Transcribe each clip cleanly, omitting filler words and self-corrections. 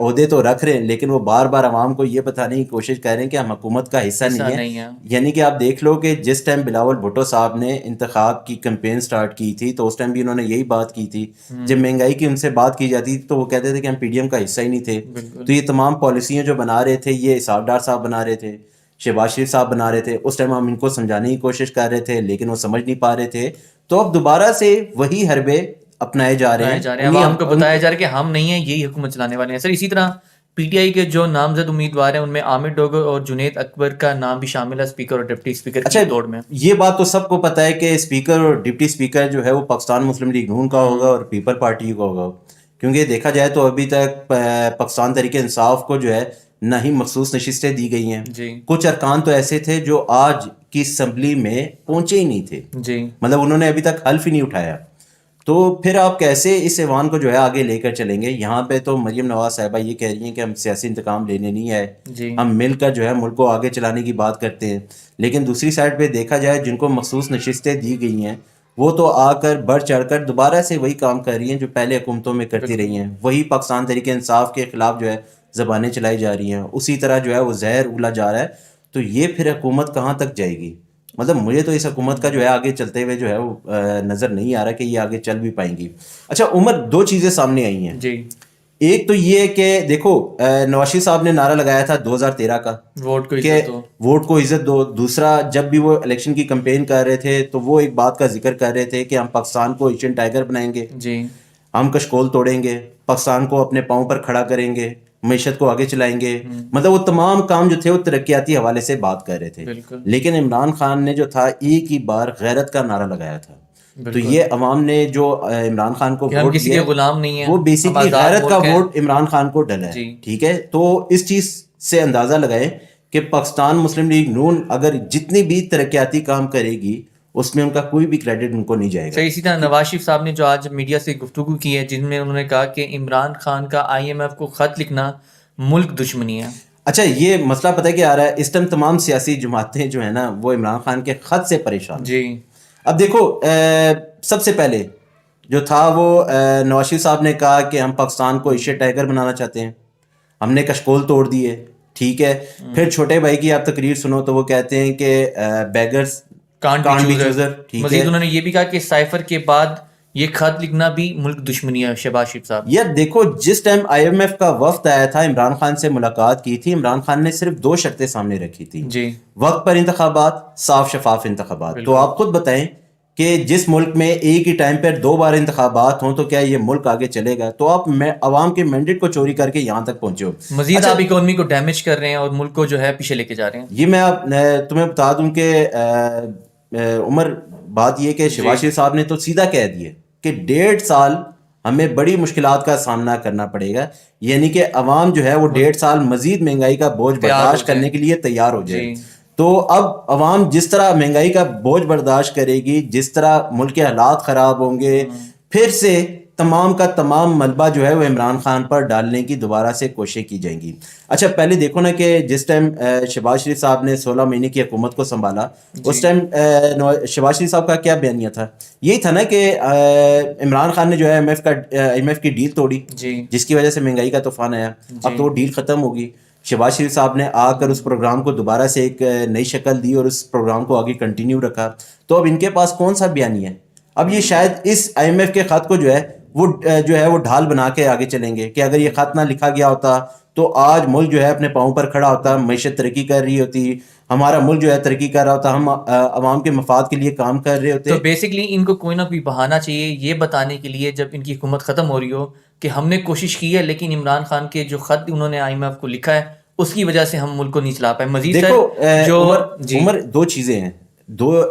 عہدے تو رکھ رہے ہیں لیکن وہ بار بار عوام کو یہ بتانے کی کوشش کر رہے ہیں کہ ہم حکومت کا حصہ نہیں ہے. یعنی کہ آپ دیکھ لو کہ جس ٹائم بلاول بھٹو صاحب نے انتخاب کی کمپین سٹارٹ کی تھی تو اس ٹائم بھی انہوں نے یہی بات کی تھی. جب مہنگائی کی ان سے بات کی جاتی تھی تو وہ کہتے تھے کہ ہم پی ڈی ایم کا حصہ ہی نہیں تھے. تو یہ تمام پالیسیاں جو بنا رہے تھے یہ اسحاق ڈار صاحب بنا رہے تھے, شہباز شریف صاحب بنا رہے تھے. اس ٹائم ہم ان کو سمجھانے کی کوشش کر رہے تھے لیکن وہ سمجھ نہیں پا رہے تھے. تو اب دوبارہ سے وہی حربے اپنائے جا رہے ہیں, عوام کو بتایا جا رہا ہے کہ ہم نہیں ہیں, یہی حکومت چلانے والے ہیں. سر اسی طرح پی ٹی آئی کے جو نامزد امیدوار ہیں ان میں عامر ڈوگر اور جنید اکبر کا نام بھی شامل ہے اسپیکر اور ڈپٹی اسپیکر کی دوڑ میں. یہ بات تو سب کو پتہ ہے کہ اسپیکر اور ڈپٹی اسپیکر جو ہے وہ پاکستان مسلم لیگ نون کا ہوگا اور پیپل پارٹی کا ہوگا, کیونکہ دیکھا جائے تو ابھی تک پاکستان تحریک انصاف کو جو ہے نہ ہی مخصوص نشستیں دی گئی ہیں. کچھ ارکان تو ایسے تھے جو آج کی اسمبلی میں پہنچے ہی نہیں تھے, مطلب انہوں نے ابھی تک حلف ہی نہیں اٹھایا. تو پھر آپ کیسے اس ایوان کو جو ہے آگے لے کر چلیں گے؟ یہاں پہ تو مریم نواز صاحبہ یہ کہہ رہی ہیں کہ ہم سیاسی انتقام لینے نہیں آئے, ہم مل کر جو ہے ملک کو آگے چلانے کی بات کرتے ہیں. لیکن دوسری سائڈ پہ دیکھا جائے جن کو مخصوص نشستیں دی گئی ہیں وہ تو آ کر بڑھ چڑھ کر دوبارہ سے وہی کام کر رہی ہیں جو پہلے حکومتوں میں کرتی رہی ہیں. وہی پاکستان تحریک انصاف کے خلاف جو ہے زبانیں چلائی جا رہی ہیں, اسی طرح جو ہے وہ زہر اگلا جا رہا ہے. تو یہ پھر حکومت کہاں تک جائے گی؟ مطلب مجھے تو اس حکومت کا جو ہے آگے چلتے ہوئے جو ہے وہ نظر نہیں آ رہا کہ یہ آگے چل بھی پائیں گی. اچھا عمر, دو چیزیں سامنے آئی ہیں. ایک تو یہ کہ دیکھو نواز شریف صاحب نے نعرہ لگایا تھا 2013 کا کہ ووٹ کو عزت دو. دوسرا جب بھی وہ الیکشن کی کمپین کر رہے تھے تو وہ ایک بات کا ذکر کر رہے تھے کہ ہم پاکستان کو ایشین ٹائیگر بنائیں گے, ہم کشکول توڑیں گے, پاکستان کو اپنے پاؤں پر کھڑا کریں گے, معیشت کو آگے چلائیں گے. مطلب وہ تمام کام جو تھے وہ ترقیاتی حوالے سے بات کر رہے تھے. لیکن عمران خان نے جو تھا ایک ہی بار غیرت کا نعرہ لگایا تھا. تو یہ عوام نے جو عمران خان کو ووٹ دیا وہ بیسکلی غیرت کا ووٹ عمران خان کو ڈلا ہے. ٹھیک ہے, تو اس چیز سے اندازہ لگائیں کہ پاکستان مسلم لیگ نون اگر جتنی بھی ترقیاتی کام کرے گی اس میں ان کا کوئی بھی کریڈٹ ان کو نہیں جائے گا. اسی طرح نواز شریف صاحب نے جو آج میڈیا سے گفتگو کی ہے جن میں انہوں نے کہا کہ عمران خان کا آئی ایم ایف کو خط لکھنا ملک دشمنی ہے. اچھا یہ مسئلہ پتہ ہے کیا آ رہا ہے اس ٹائم؟ تمام سیاسی جماعتیں جو ہیں نا وہ عمران خان کے خط سے پریشان ہیں. اب دیکھو سب سے پہلے جو تھا وہ نواز شریف صاحب نے کہا کہ ہم پاکستان کو ایشیا ٹائیگر بنانا چاہتے ہیں, ہم نے کشکول توڑ دیے. ٹھیک ہے, پھر چھوٹے بھائی کی آپ تقریر سنو تو وہ کہتے ہیں کہ بیگرز کانٹ بی چوزر. مزید انہوں نے یہ بھی کہا کہ سائفر کے بعد یہ خط لکھنا بھی ملک دشمنی ہے. شہباز شریف صاحب یار دیکھو جس ٹائم آئی ایم ایف کا وفد آیا تھا عمران خان سے ملاقات کی تھی, عمران خان نے صرف 2 شرطیں سامنے رکھی تھی, وقت پر انتخابات, صاف شفاف انتخابات. تو آپ خود بتائیں کہ جس ملک میں ایک ہی ٹائم پر 2 بار انتخابات ہوں تو کیا یہ ملک آگے چلے گا؟ تو آپ عوام کے مینڈیٹ کو چوری کر کے یہاں تک پہنچے ہو. مزید آپ اکانومی کو ڈیمیج کر رہے ہیں اور ملک کو جو ہے پیچھے لے کے جا رہے ہیں. یہ میں تمہیں بتا دوں کہ عمر بات یہ کہ شہباز شریف صاحب نے تو سیدھا کہہ دیا کہ 1.5 سال ہمیں بڑی مشکلات کا سامنا کرنا پڑے گا. یعنی کہ عوام جو ہے وہ 1.5 سال مزید مہنگائی کا بوجھ برداشت کرنے کے لیے تیار ہو جائے. تو اب عوام جس طرح مہنگائی کا بوجھ برداشت کرے گی, جس طرح ملک کے حالات خراب ہوں گے, پھر سے تمام کا تمام ملبہ جو ہے وہ عمران خان پر ڈالنے کی دوبارہ سے کوششیں کی جائیں گی. اچھا پہلے دیکھو نا کہ جس ٹائم شہباز شریف صاحب نے 16 مہینے کی حکومت کو سنبھالا اس ٹائم شہباز شریف صاحب کا کیا بیانیہ تھا؟ یہی تھا نا کہ عمران خان نے جو ہے ایم ایف کی ڈیل توڑی جس کی وجہ سے مہنگائی کا طوفان آیا. اب تو وہ ڈیل ختم ہوگی. شہباز شریف صاحب نے آ کر اس پروگرام کو دوبارہ سے ایک نئی شکل دی اور اس پروگرام کو آگے کنٹینیو رکھا. تو اب ان کے پاس کون سا بیانیہ ہے؟ اب یہ شاید اس آئی ایم ایف کے خط کو جو ہے وہ ڈھال بنا کے آگے چلیں گے کہ اگر یہ خط نہ لکھا گیا ہوتا تو آج ملک جو ہے اپنے پاؤں پر کھڑا ہوتا, معیشت ترقی کر رہی ہوتی, ہمارا ملک جو ہے ترقی کر رہا ہوتا, ہم عوام کے مفاد کے لیے کام کر رہے ہوتے. تو بیسکلی ان کو کوئی نہ کوئی بہانہ چاہیے یہ بتانے کے لیے جب ان کی حکومت ختم ہو رہی ہو کہ ہم نے کوشش کی ہے لیکن عمران خان کے جو خط انہوں نے آئی ایم ایف کو لکھا ہے اس کی وجہ سے ہم ملک کو نہیں چلا پائے. مزید دیکھو عمر 2 چیزیں ہیں.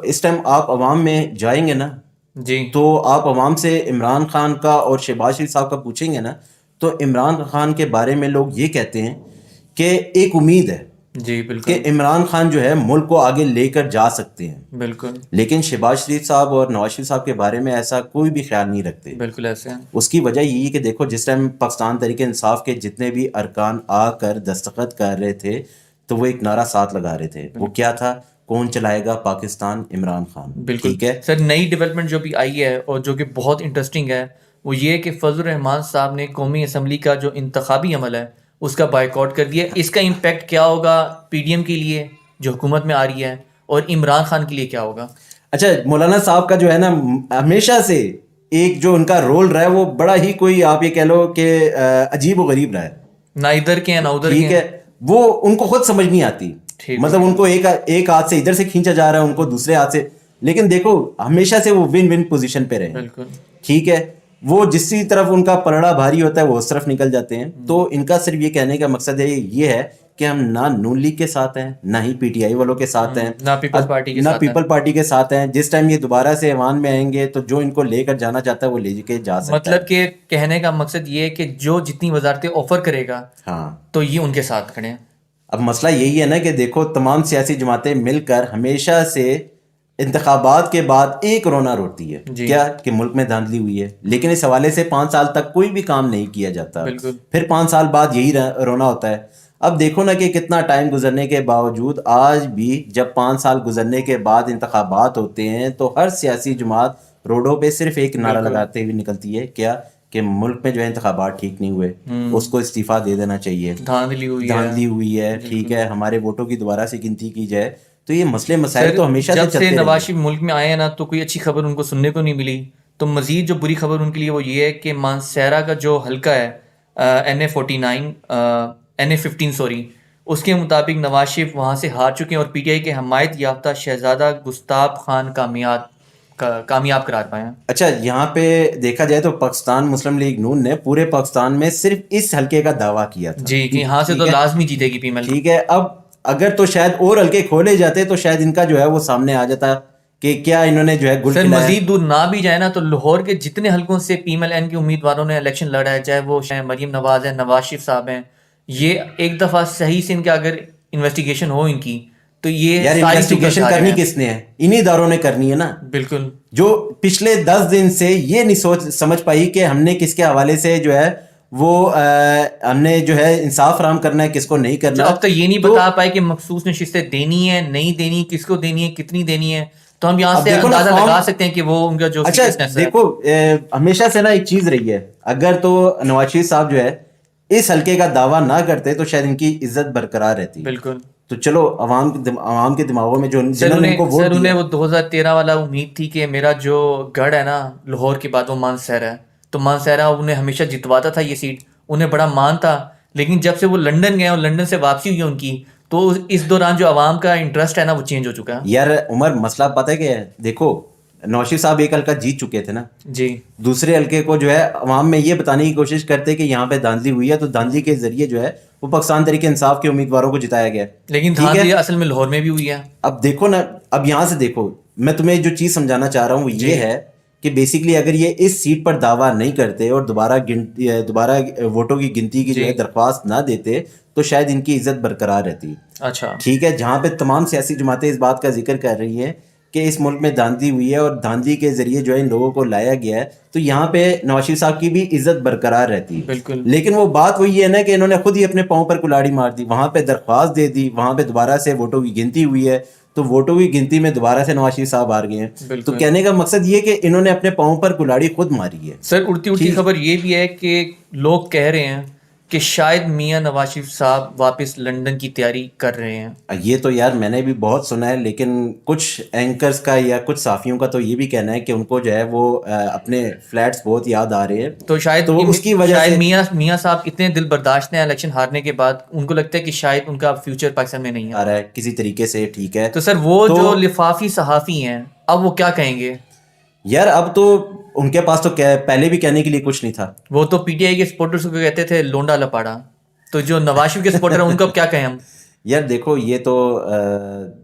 اس ٹائم آپ عوام میں جائیں گے نا تو آپ عوام سے عمران خان کا اور شہباز شریف صاحب کا پوچھیں گے نا تو عمران خان کے بارے میں لوگ یہ کہتے ہیں کہ ایک امید ہے کہ عمران خان جو ہے ملک کو آگے لے کر جا سکتے ہیں. بالکل. لیکن شہباز شریف صاحب اور نواز شریف صاحب کے بارے میں ایسا کوئی بھی خیال نہیں رکھتے. بالکل ایسے ہیں. اس کی وجہ یہی کہ دیکھو جس ٹائم پاکستان تحریک انصاف کے جتنے بھی ارکان آ کر دستخط کر رہے تھے تو وہ ایک نعرہ ساتھ لگا رہے تھے. وہ کیا تھا؟ کون چلائے گا پاکستان؟ عمران خان. بالکل. ٹھیک ہے سر نئی ڈیولپمنٹ جو بھی آئی ہے اور جو کہ بہت انٹرسٹنگ ہے وہ یہ کہ فضل الرحمان صاحب نے قومی اسمبلی کا جو انتخابی عمل ہے اس کا بائیکاٹ کر دیا. اس کا امپیکٹ کیا ہوگا پی ڈی ایم کے لیے جو حکومت میں آ رہی ہے, اور عمران خان کے لیے کیا ہوگا؟ اچھا, مولانا صاحب کا جو ہے نا ہمیشہ سے ایک جو ان کا رول رہا ہے وہ بڑا ہی کوئی آپ یہ کہہ لو کہ عجیب و غریب رہا ہے. نہ ادھر کے ہیں نہ ادھر کے ٹھیک ہیں. ہے, وہ ان کو خود سمجھ نہیں آتی, مطلب ان کو ایک ہاتھ سے ادھر سے کھینچا جا رہا ہے, ان کو دوسرے ہاتھ سے, لیکن دیکھو ہمیشہ سے وہ ون ون پوزیشن پہ رہے. بالکل ٹھیک ہے, وہ جسی طرف ان کا پلڑا بھاری ہوتا ہے وہ اس طرف نکل جاتے ہیں. تو ان کا صرف یہ کہنے کا مقصد ہے یہ ہے کہ ہم نہ نون لیگ کے ساتھ ہیں, نہ ہی پی ٹی آئی والوں کے ساتھ ہیں, نہ پیپلز پارٹی کے نہ ساتھ پیپل پارٹی کے ساتھ ہیں. جس ٹائم یہ دوبارہ سے ایوان میں آئیں گے تو جو ان کو لے کر جانا چاہتا ہے وہ لے کے جا سکتا ہے. مطلب کہ کہنے کا مقصد یہ ہے کہ جو جتنی وزارتیں آفر کرے گا ہاں, تو یہ ان کے ساتھ کھڑے ہیں. اب مسئلہ یہی ہے نا کہ دیکھو تمام سیاسی جماعتیں مل کر ہمیشہ سے انتخابات کے بعد ایک رونا روتی ہے. کیا کہ ملک میں دھاندلی ہوئی ہے, لیکن اس حوالے سے 5 سال تک کوئی بھی کام نہیں کیا جاتا. بالکل. پھر 5 سال بعد یہی رونا ہوتا ہے. اب دیکھو نا کہ کتنا ٹائم گزرنے کے باوجود آج بھی جب 5 سال گزرنے کے بعد انتخابات ہوتے ہیں تو ہر سیاسی جماعت روڈوں پہ صرف ایک نعرہ لگاتے ہوئے نکلتی ہے, کیا کہ ملک میں جو ہے انتخابات ٹھیک نہیں ہوئے, اس کو استعفیٰ دے دینا چاہیے, دھاندلی ہوئی ہے. ٹھیک ہے, ہمارے ووٹوں کی دوبارہ سے گنتی کی جائے. تو یہ مسئلے مسائل تو ہمیشہ سے چلتے رہے. جب سے نواز شریف ملک میں آئے ہیں نا تو کوئی اچھی خبر ان کو سننے کو نہیں ملی. تو مزید جو بری خبر ان کے لیے وہ یہ ہے کہ مانسہرہ کا جو حلقہ ہے NA15 سوری, اس کے مطابق نواز شریف وہاں سے ہار چکے ہیں اور پی ٹی آئی کے حمایت یافتہ شہزادہ گستاف خان کامیاب قرار پائے ہیں. اچھا, یہاں پہ دیکھا جائے تو پاکستان مسلم لیگ نون نے پورے پاکستان میں صرف اس حلقے کا دعویٰ کیا تھا. جی, کہ یہاں سے تو لازمی جیتے گی پیمل. ٹھیک ہے, اب اگر تو شاید اور حلقے کھولے جاتے تو شاید ان کا جو ہے وہ سامنے آ جاتا کہ کیا انہوں نے جو ہے گل کھلایا. مزید دور نہ بھی جائے نا تو لاہور کے جتنے حلقوں سے پی ایم ایل این کے امیدواروں نے الیکشن لڑا ہے, چاہے وہ مریم نواز ہے, نواز شریف صاحب ہیں, یہ ایک دفعہ صحیح سے ان کا اگر انویسٹیگیشن ہو ان کی تو یہ یار انویسٹیگیشن کرنی کس نے ہے, انہی اداروں نے کرنی ہے نا. بالکل, جو پچھلے 10 دن سے یہ نہیں سمجھ پائی کہ ہم نے کس کے حوالے سے جو ہے وہ ہم نے جو ہے انصاف فراہم کرنا ہے, کس کو نہیں کرنا. اب تک یہ نہیں بتا پائے کہ مخصوص نشستیں دینی ہے نہیں دینی, کس کو دینی ہے, کتنی دینی ہے. تو ہم یہاں سے اندازہ لگا سکتے ہیں کہ وہ ان کا جو. اچھا دیکھو, ہمیشہ سے نا ایک چیز رہی ہے, اگر تو نواز شریف صاحب جو ہے اس حلقے کا دعویٰ نہ کرتے تو شاید ان کی عزت برقرار رہتی. بالکل. تو چلو عوام کے دماغوں میں جو سر انہیں وہ 2013 والا امید تھی کہ میرا جو گڑھ ہے نا لاہور کے بعد وہ مانسہرہ ہے, تو مانسہرہ انہیں ہمیشہ جتواتا تھا یہ سیٹ, انہیں بڑا مان تھا. لیکن جب سے وہ لنڈن گئے اور لنڈن سے واپسی ہوئی ان کی, تو اس دوران جو عوام کا انٹرسٹ ہے نا وہ چینج ہو چکا ہے. یار عمر, مسئلہ پتہ ہے کیا ہے, دیکھو نواز شریف صاحب ایک حلقہ جیت چکے تھے نا. جی. دوسرے حلقے کو جو ہے عوام میں یہ بتانے کی کوشش کرتے کہ یہاں پہ دھاندلی ہوئی ہے, تو دھاندلی کے ذریعے جو ہے وہ پاکستان تحریک انصاف کے امیدواروں کو جتایا گیا. لیکن دھاندلی اصل میں لاہور میں بھی ہوئی ہے. اب دیکھو نا, اب یہاں سے دیکھو, میں تمہیں جو چیز سمجھانا چاہ رہا ہوں وہ یہ ہے کہ بیسکلی اگر یہ اس سیٹ پر دعویٰ نہیں کرتے اور دوبارہ ووٹوں کی گنتی کی جو ہے درخواست نہ دیتے تو شاید ان کی عزت برقرار رہتی. اچھا ٹھیک ہے, جہاں پہ تمام سیاسی جماعتیں اس بات کا ذکر کر رہی ہیں کہ اس ملک میں دھاندلی ہوئی ہے اور دھاندلی کے ذریعے جو ہے ان لوگوں کو لایا گیا ہے, تو یہاں پہ نواز شریف صاحب کی بھی عزت برقرار رہتی. بالکل. لیکن وہ بات وہی ہے نا کہ انہوں نے خود ہی اپنے پاؤں پر کلاڑی مار دی, وہاں پہ درخواست دے دی, وہاں پہ دوبارہ سے ووٹوں کی گنتی ہوئی ہے, تو ووٹوں کی گنتی میں دوبارہ سے نواز شریف صاحب ہار گئے ہیں. تو کہنے کا مقصد یہ کہ انہوں نے اپنے پاؤں پر کلاڑی خود ماری ہے. سر اڑتی خبر یہ بھی ہے کہ لوگ کہہ رہے ہیں کہ شاید میاں نواز شریف صاحب واپس لنڈن کی تیاری کر رہے ہیں. یہ تو یار میں نے بھی بہت سنا ہے, لیکن کچھ اینکرز کا یا کچھ صحافیوں کا تو یہ بھی کہنا ہے کہ ان کو جو ہے وہ اپنے فلیٹس بہت یاد آ رہے ہیں. تو شاید اس کی وجہ سے میاں صاحب اتنے دل برداشت ہیں الیکشن ہارنے کے بعد, ان کو لگتا ہے کہ شاید ان کا فیوچر پاکستان میں نہیں آ رہا ہے کسی طریقے سے. ٹھیک ہے, تو سر وہ جو لفافی صحافی ہیں اب وہ کیا کہیں گے یار؟ اب تو ان کے پاس تو پہلے بھی کہنے کے لیے کچھ نہیں تھا. وہ تو پی ٹی آئی کے سپورٹرز کو کہتے تھے لونڈا لپاڑا, تو جو نواز شریف کے سپورٹر ہیں ان کو کیا کہیں ہم؟ یار دیکھو, یہ تو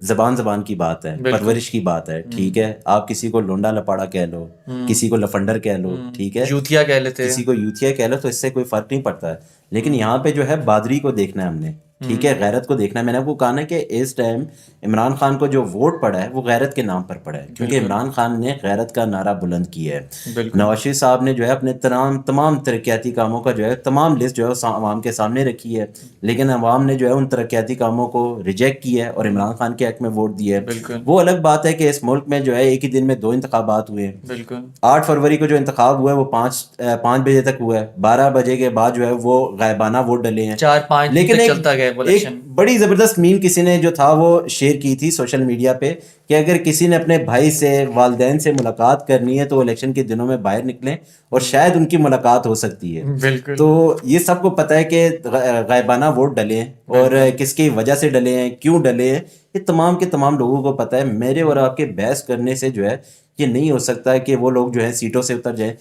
زبان کی بات ہے, پرورش کی بات ہے. ٹھیک ہے, آپ کسی کو لونڈا لپاڑا کہہ لو, کسی کو لفنڈر کہہ لو, ٹھیک ہے, یوتھیا کہہ لیتے, کسی کو یوتھیا کہہ لو, تو اس سے کوئی فرق نہیں پڑتا ہے. لیکن یہاں پہ جو ہے بادری کو دیکھنا ہے ہم نے. ٹھیک ہے, غیرت کو دیکھنا ہے. میں نے آپ کو کہا نا کہ اس ٹائم عمران خان کو جو ووٹ پڑا ہے وہ غیرت کے نام پر پڑا ہے, کیونکہ عمران خان نے غیرت کا نعرہ بلند کیا ہے. بالکل نواز شریف صاحب نے جو ہے اپنے تمام ترقیاتی کاموں کا جو ہے تمام لسٹ جو ہے عوام کے سامنے رکھی ہے, لیکن عوام نے جو ہے ان ترقیاتی کاموں کو ریجیکٹ کیا ہے اور عمران خان کے حق میں ووٹ دیا ہے. بالکل وہ الگ بات ہے کہ اس ملک میں جو ہے ایک ہی دن میں 2 انتخابات ہوئے ہیں. بالکل 8 فروری کو جو انتخاب ہوا ہے وہ 5 بجے تک ہوا ہے, 12 بجے کے بعد جو ہے وہ غائبانہ ووٹ ڈلے ہیں. 4-5 دن لیکن تک چلتا گیا وہ ایک الیکشن. بڑی زبردست میم کسی نے جو تھا وہ شیئر کی تھی سوشل میڈیا پہ کہ اگر کسی نے اپنے بھائی سے والدین سے ملاقات کرنی ہے تو وہ الیکشن کے دنوں میں باہر نکلیں اور شاید ان کی ملاقات ہو سکتی ہے. بالکل تو یہ سب کو پتہ ہے کہ غائبانہ ووٹ ڈلے ہیں اور کس کی وجہ سے ڈلے ہیں, کیوں ڈلے ہیں, یہ تمام کے تمام لوگوں کو پتہ ہے. میرے اور آپ کے بحث کرنے سے جو ہے یہ نہیں ہو سکتا کہ وہ لوگ جو ہے سیٹوں سے اتر جائیں.